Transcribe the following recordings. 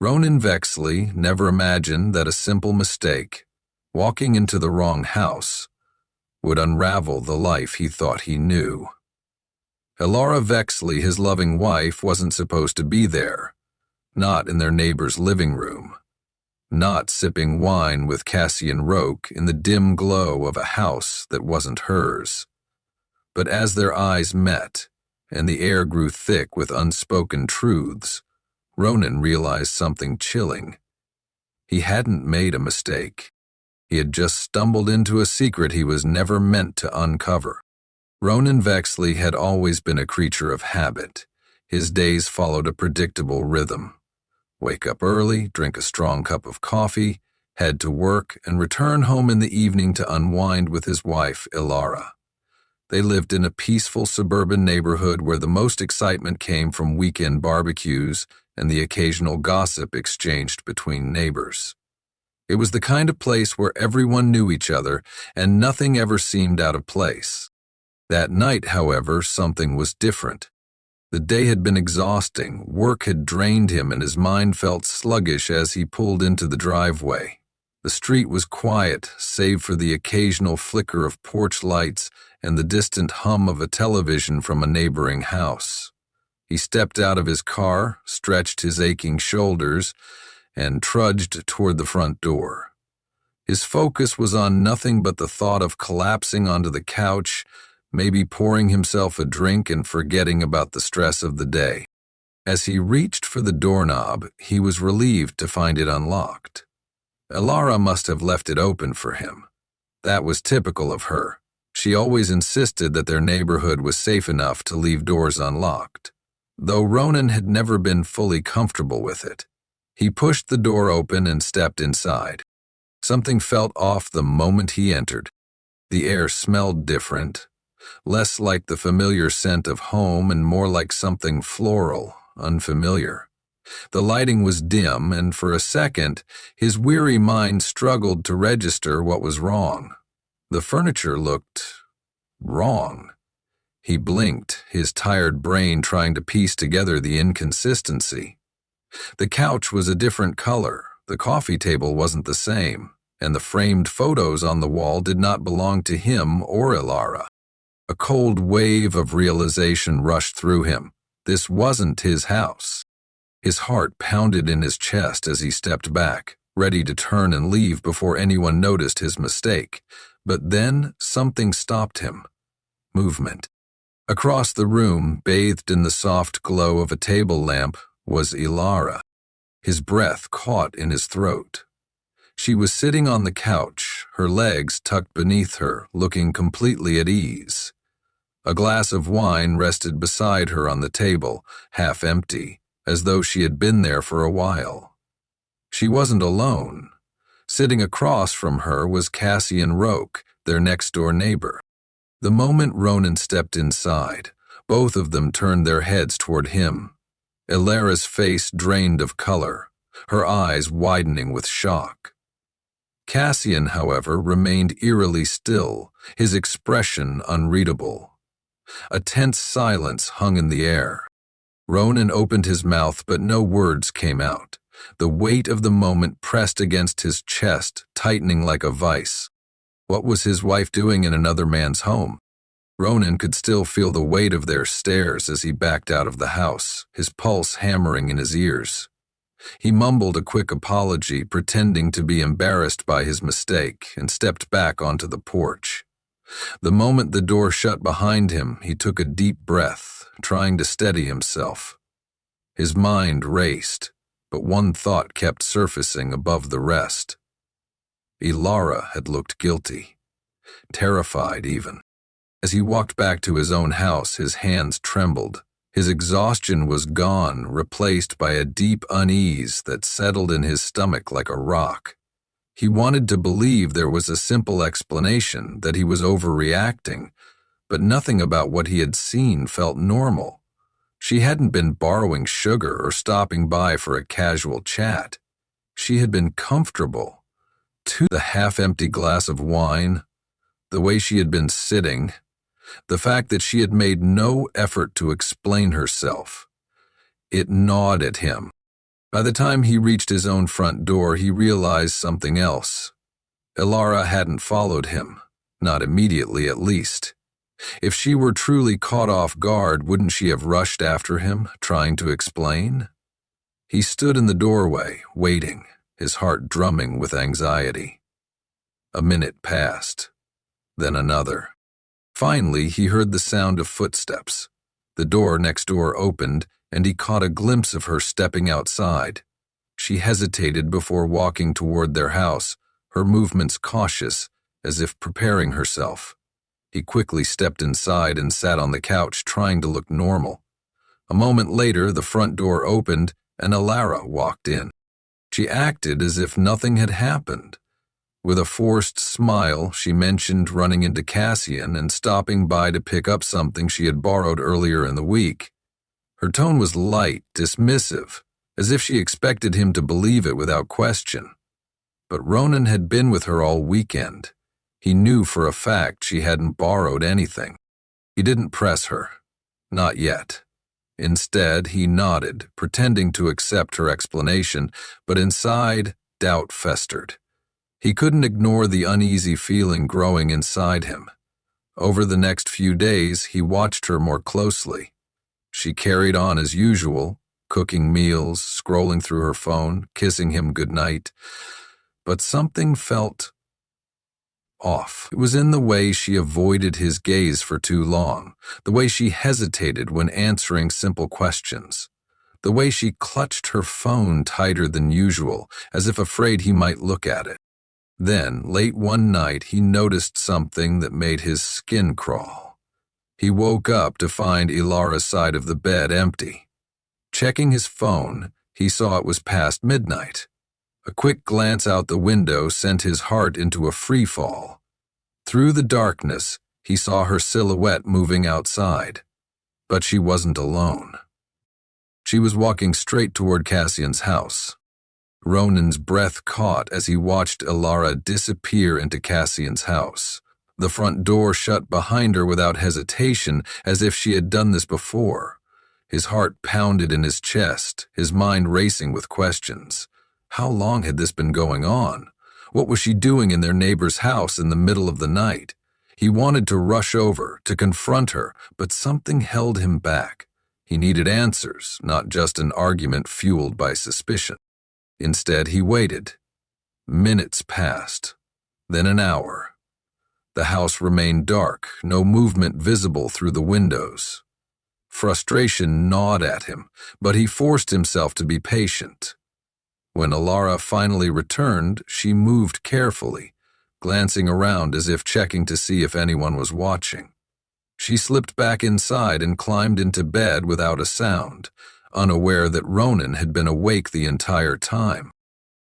Ronan Vexley never imagined that a simple mistake, walking into the wrong house, would unravel the life he thought he knew. Elara Vexley, his loving wife, wasn't supposed to be there, not in their neighbor's living room, not sipping wine with Cassian Roque in the dim glow of a house that wasn't hers. But as their eyes met, and the air grew thick with unspoken truths, Ronan realized something chilling. He hadn't made a mistake. He had just stumbled into a secret he was never meant to uncover. Ronan Vexley had always been a creature of habit. His days followed a predictable rhythm. Wake up early, drink a strong cup of coffee, head to work, and return home in the evening to unwind with his wife, Elara. They lived in a peaceful suburban neighborhood where the most excitement came from weekend barbecues and the occasional gossip exchanged between neighbors. It was the kind of place where everyone knew each other and nothing ever seemed out of place. That night, however, something was different. The day had been exhausting, work had drained him, and his mind felt sluggish as he pulled into the driveway. The street was quiet, save for the occasional flicker of porch lights and the distant hum of a television from a neighboring house. He stepped out of his car, stretched his aching shoulders, and trudged toward the front door. His focus was on nothing but the thought of collapsing onto the couch, maybe pouring himself a drink and forgetting about the stress of the day. As he reached for the doorknob, he was relieved to find it unlocked. Elara must have left it open for him. That was typical of her. She always insisted that their neighborhood was safe enough to leave doors unlocked, though Ronan had never been fully comfortable with it. He pushed the door open and stepped inside. Something felt off the moment he entered. The air smelled different, less like the familiar scent of home and more like something floral, unfamiliar. The lighting was dim, and for a second, his weary mind struggled to register what was wrong. The furniture looked wrong. He blinked, his tired brain trying to piece together the inconsistency. The couch was a different color, the coffee table wasn't the same, and the framed photos on the wall did not belong to him or Elara. A cold wave of realization rushed through him. This wasn't his house. His heart pounded in his chest as he stepped back, ready to turn and leave before anyone noticed his mistake. But then something stopped him. Movement. Across the room, bathed in the soft glow of a table lamp, was Elara. His breath caught in his throat. She was sitting on the couch, her legs tucked beneath her, looking completely at ease. A glass of wine rested beside her on the table, half empty, as though she had been there for a while. She wasn't alone. Sitting across from her was Cassian Roque, their next-door neighbor. The moment Ronan stepped inside, both of them turned their heads toward him. Elara's face drained of color, her eyes widening with shock. Cassian, however, remained eerily still, his expression unreadable. A tense silence hung in the air. Ronan opened his mouth, but no words came out. The weight of the moment pressed against his chest, tightening like a vice. What was his wife doing in another man's home? Ronan could still feel the weight of their stares as he backed out of the house, his pulse hammering in his ears. He mumbled a quick apology, pretending to be embarrassed by his mistake, and stepped back onto the porch. The moment the door shut behind him, he took a deep breath, trying to steady himself. His mind raced, but one thought kept surfacing above the rest. Elara had looked guilty, terrified even. As he walked back to his own house, his hands trembled. His exhaustion was gone, replaced by a deep unease that settled in his stomach like a rock. He wanted to believe there was a simple explanation, that he was overreacting, but nothing about what he had seen felt normal. She hadn't been borrowing sugar or stopping by for a casual chat. She had been comfortable. To the half-empty glass of wine, the way she had been sitting, the fact that she had made no effort to explain herself. It gnawed at him. By the time he reached his own front door, he realized something else. Elara hadn't followed him, not immediately at least. If she were truly caught off guard, wouldn't she have rushed after him, trying to explain? He stood in the doorway, waiting, his heart drumming with anxiety. A minute passed, then another. Finally, he heard the sound of footsteps. The door next door opened, and he caught a glimpse of her stepping outside. She hesitated before walking toward their house, her movements cautious, as if preparing herself. He quickly stepped inside and sat on the couch, trying to look normal. A moment later, the front door opened, and Elara walked in. She acted as if nothing had happened. With a forced smile, she mentioned running into Cassian and stopping by to pick up something she had borrowed earlier in the week. Her tone was light, dismissive, as if she expected him to believe it without question. But Ronan had been with her all weekend. He knew for a fact she hadn't borrowed anything. He didn't press her. Not yet. Instead, he nodded, pretending to accept her explanation, but inside, doubt festered. He couldn't ignore the uneasy feeling growing inside him. Over the next few days, he watched her more closely. She carried on as usual, cooking meals, scrolling through her phone, kissing him goodnight. But something felt off. It was in the way she avoided his gaze for too long, the way she hesitated when answering simple questions, the way she clutched her phone tighter than usual, as if afraid he might look at it. Then, late one night, he noticed something that made his skin crawl. He woke up to find Elara's side of the bed empty. Checking his phone, he saw it was past midnight. A quick glance out the window sent his heart into a free fall. Through the darkness, he saw her silhouette moving outside. But she wasn't alone. She was walking straight toward Cassian's house. Ronan's breath caught as he watched Elara disappear into Cassian's house. The front door shut behind her without hesitation, as if she had done this before. His heart pounded in his chest, his mind racing with questions. How long had this been going on? What was she doing in their neighbor's house in the middle of the night? He wanted to rush over, to confront her, but something held him back. He needed answers, not just an argument fueled by suspicion. Instead, he waited. Minutes passed, then an hour. The house remained dark, no movement visible through the windows. Frustration gnawed at him, but he forced himself to be patient. When Elara finally returned, she moved carefully, glancing around as if checking to see if anyone was watching. She slipped back inside and climbed into bed without a sound, unaware that Ronan had been awake the entire time.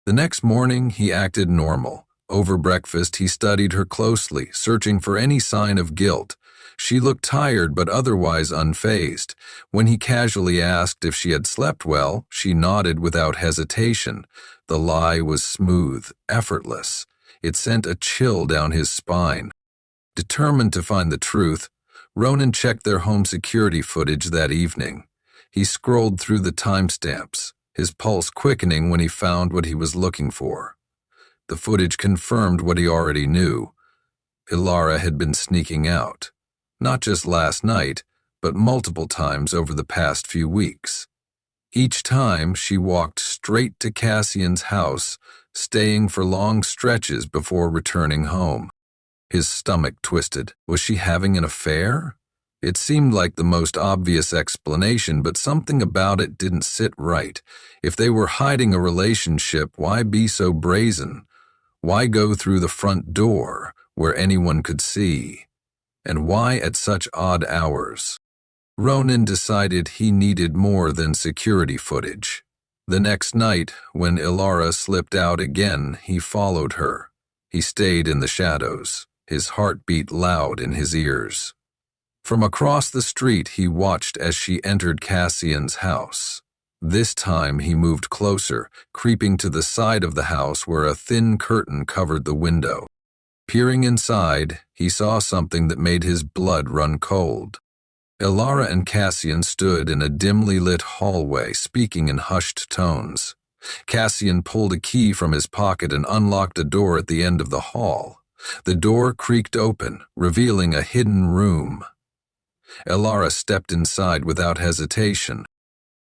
The next morning, he acted normal. Over breakfast, he studied her closely, searching for any sign of guilt. She looked tired but otherwise unfazed. When he casually asked if she had slept well, she nodded without hesitation. The lie was smooth, effortless. It sent a chill down his spine. Determined to find the truth, Ronan checked their home security footage that evening. He scrolled through the timestamps, his pulse quickening when he found what he was looking for. The footage confirmed what he already knew. Elara had been sneaking out, not just last night, but multiple times over the past few weeks. Each time, she walked straight to Cassian's house, staying for long stretches before returning home. His stomach twisted. Was she having an affair? It seemed like the most obvious explanation, but something about it didn't sit right. If they were hiding a relationship, why be so brazen? Why go through the front door, where anyone could see? And why at such odd hours? Ronan decided he needed more than security footage. The next night, when Elara slipped out again, he followed her. He stayed in the shadows, his heartbeat loud in his ears. From across the street, he watched as she entered Cassian's house. This time he moved closer, creeping to the side of the house where a thin curtain covered the window. Peering inside, he saw something that made his blood run cold. Elara and Cassian stood in a dimly lit hallway, speaking in hushed tones. Cassian pulled a key from his pocket and unlocked a door at the end of the hall. The door creaked open, revealing a hidden room. Elara stepped inside without hesitation.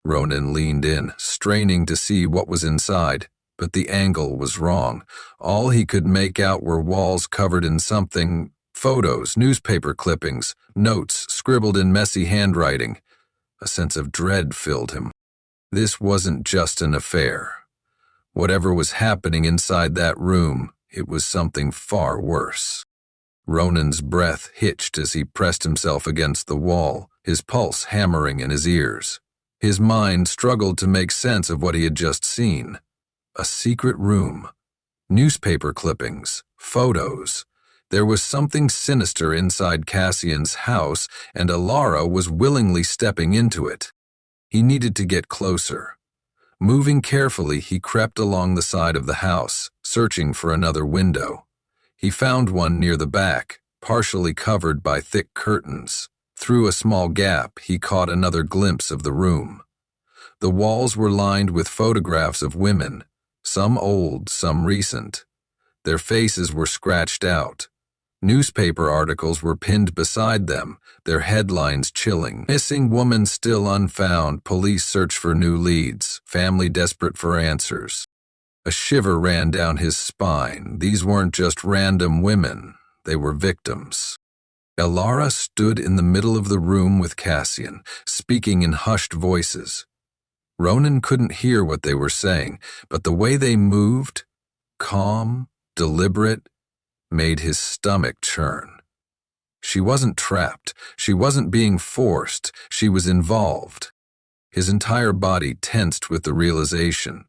Ronan leaned in, straining to see what was inside, but the angle was wrong. All he could make out were walls covered in something: photos, newspaper clippings, notes scribbled in messy handwriting. A sense of dread filled him. This wasn't just an affair. Whatever was happening inside that room, it was something far worse. Ronan's breath hitched as he pressed himself against the wall, his pulse hammering in his ears. His mind struggled to make sense of what he had just seen. A secret room. Newspaper clippings. Photos. There was something sinister inside Cassian's house, and Elara was willingly stepping into it. He needed to get closer. Moving carefully, he crept along the side of the house, searching for another window. He found one near the back, partially covered by thick curtains. Through a small gap, he caught another glimpse of the room. The walls were lined with photographs of women, some old, some recent. Their faces were scratched out. Newspaper articles were pinned beside them, their headlines chilling. Missing woman still unfound, police search for new leads, family desperate for answers. A shiver ran down his spine. These weren't just random women, they were victims. Elara stood in the middle of the room with Cassian, speaking in hushed voices. Ronan couldn't hear what they were saying, but the way they moved, calm, deliberate, made his stomach churn. She wasn't trapped. She wasn't being forced. She was involved. His entire body tensed with the realization.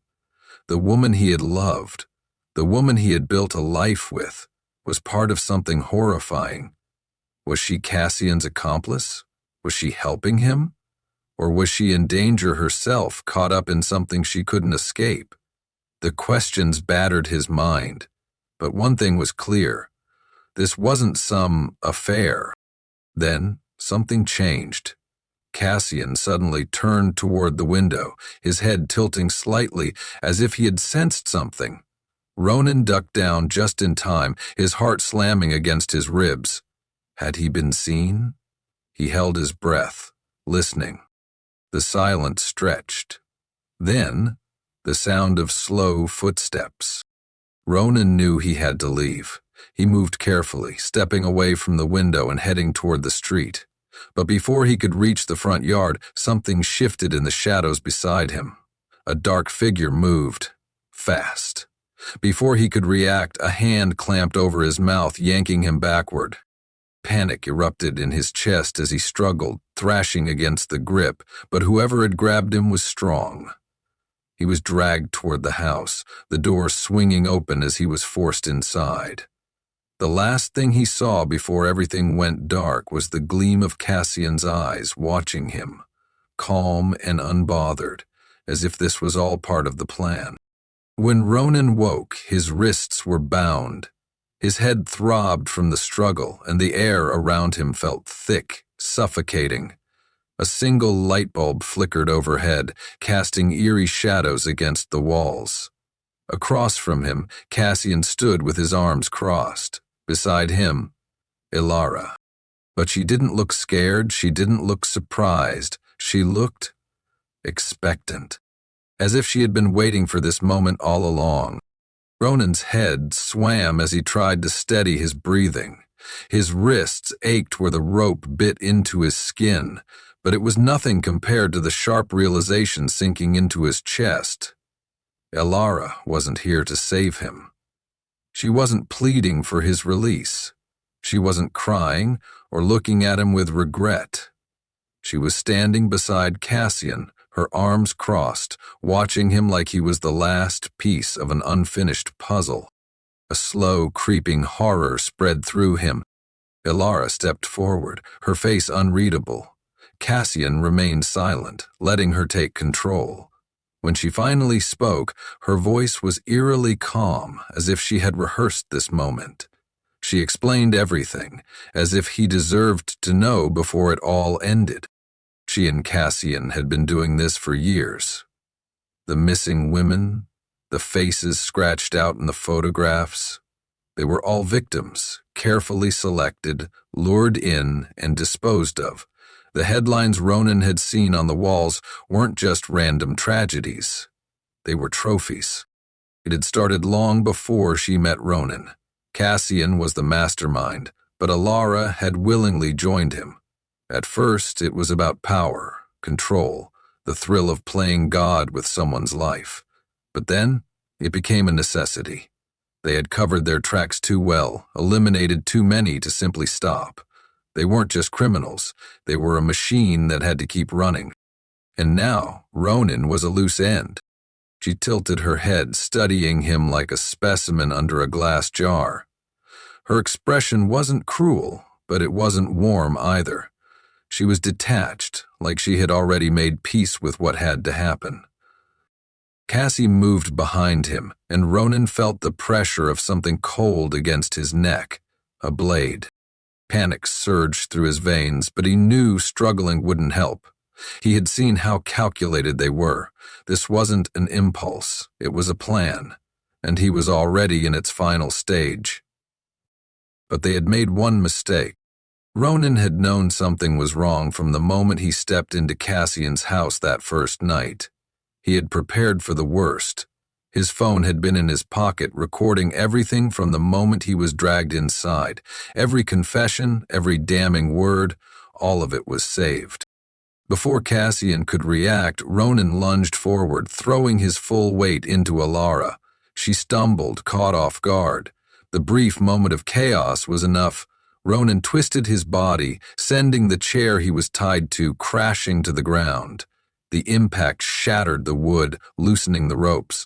The woman he had loved, the woman he had built a life with, was part of something horrifying. Was she Cassian's accomplice? Was she helping him? Or was she in danger herself, caught up in something she couldn't escape? The questions battered his mind, but one thing was clear. This wasn't some affair. Then something changed. Cassian suddenly turned toward the window, his head tilting slightly as if he had sensed something. Ronan ducked down just in time, his heart slamming against his ribs. Had he been seen? He held his breath, listening. The silence stretched. Then, the sound of slow footsteps. Ronan knew he had to leave. He moved carefully, stepping away from the window and heading toward the street. But before he could reach the front yard, something shifted in the shadows beside him. A dark figure moved, fast. Before he could react, a hand clamped over his mouth, yanking him backward. Panic erupted in his chest as he struggled, thrashing against the grip, but whoever had grabbed him was strong. He was dragged toward the house, the door swinging open as he was forced inside. The last thing he saw before everything went dark was the gleam of Cassian's eyes watching him, calm and unbothered, as if this was all part of the plan. When Ronan woke, his wrists were bound. His head throbbed from the struggle, and the air around him felt thick, suffocating. A single light bulb flickered overhead, casting eerie shadows against the walls. Across from him, Cassian stood with his arms crossed. Beside him, Elara. But she didn't look scared, she didn't look surprised. She looked expectant, as if she had been waiting for this moment all along. Ronan's head swam as he tried to steady his breathing. His wrists ached where the rope bit into his skin, but it was nothing compared to the sharp realization sinking into his chest. Elara wasn't here to save him. She wasn't pleading for his release. She wasn't crying or looking at him with regret. She was standing beside Cassian, her arms crossed, watching him like he was the last piece of an unfinished puzzle. A slow, creeping horror spread through him. Elara stepped forward, her face unreadable. Cassian remained silent, letting her take control. When she finally spoke, her voice was eerily calm, as if she had rehearsed this moment. She explained everything, as if he deserved to know before it all ended. She and Cassian had been doing this for years. The missing women, the faces scratched out in the photographs, they were all victims, carefully selected, lured in, and disposed of. The headlines Ronan had seen on the walls weren't just random tragedies. They were trophies. It had started long before she met Ronan. Cassian was the mastermind, but Elara had willingly joined him. At first, it was about power, control, the thrill of playing God with someone's life. But then, it became a necessity. They had covered their tracks too well, eliminated too many to simply stop. They weren't just criminals, they were a machine that had to keep running. And now, Ronan was a loose end. She tilted her head, studying him like a specimen under a glass jar. Her expression wasn't cruel, but it wasn't warm either. She was detached, like she had already made peace with what had to happen. Cassie moved behind him, and Ronan felt the pressure of something cold against his neck, a blade. Panic surged through his veins, but he knew struggling wouldn't help. He had seen how calculated they were. This wasn't an impulse, it was a plan, and he was already in its final stage. But they had made one mistake. Ronan had known something was wrong from the moment he stepped into Cassian's house that first night. He had prepared for the worst. His phone had been in his pocket, recording everything from the moment he was dragged inside. Every confession, every damning word, all of it was saved. Before Cassian could react, Ronan lunged forward, throwing his full weight into Elara. She stumbled, caught off guard. The brief moment of chaos was enough. Ronan twisted his body, sending the chair he was tied to crashing to the ground. The impact shattered the wood, loosening the ropes.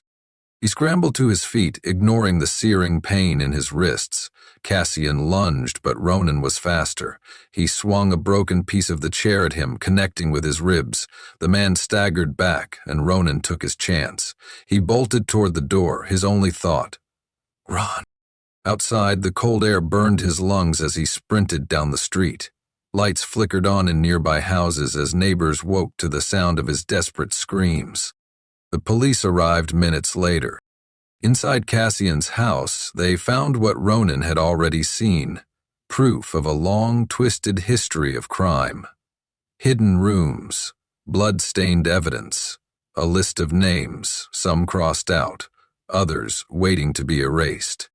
He scrambled to his feet, ignoring the searing pain in his wrists. Cassian lunged, but Ronan was faster. He swung a broken piece of the chair at him, connecting with his ribs. The man staggered back, and Ronan took his chance. He bolted toward the door, his only thought, "Run." Outside, the cold air burned his lungs as he sprinted down the street. Lights flickered on in nearby houses as neighbors woke to the sound of his desperate screams. The police arrived minutes later. Inside Cassian's house, they found what Ronan had already seen, proof of a long, twisted history of crime. Hidden rooms, blood-stained evidence, a list of names, some crossed out, others waiting to be erased.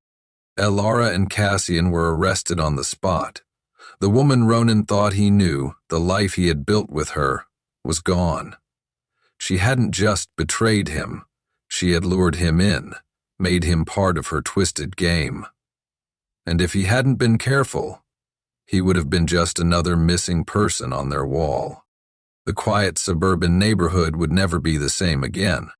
Elara and Cassian were arrested on the spot. The woman Ronan thought he knew, the life he had built with her, was gone. She hadn't just betrayed him, she had lured him in, made him part of her twisted game. And if he hadn't been careful, he would have been just another missing person on their wall. The quiet suburban neighborhood would never be the same again.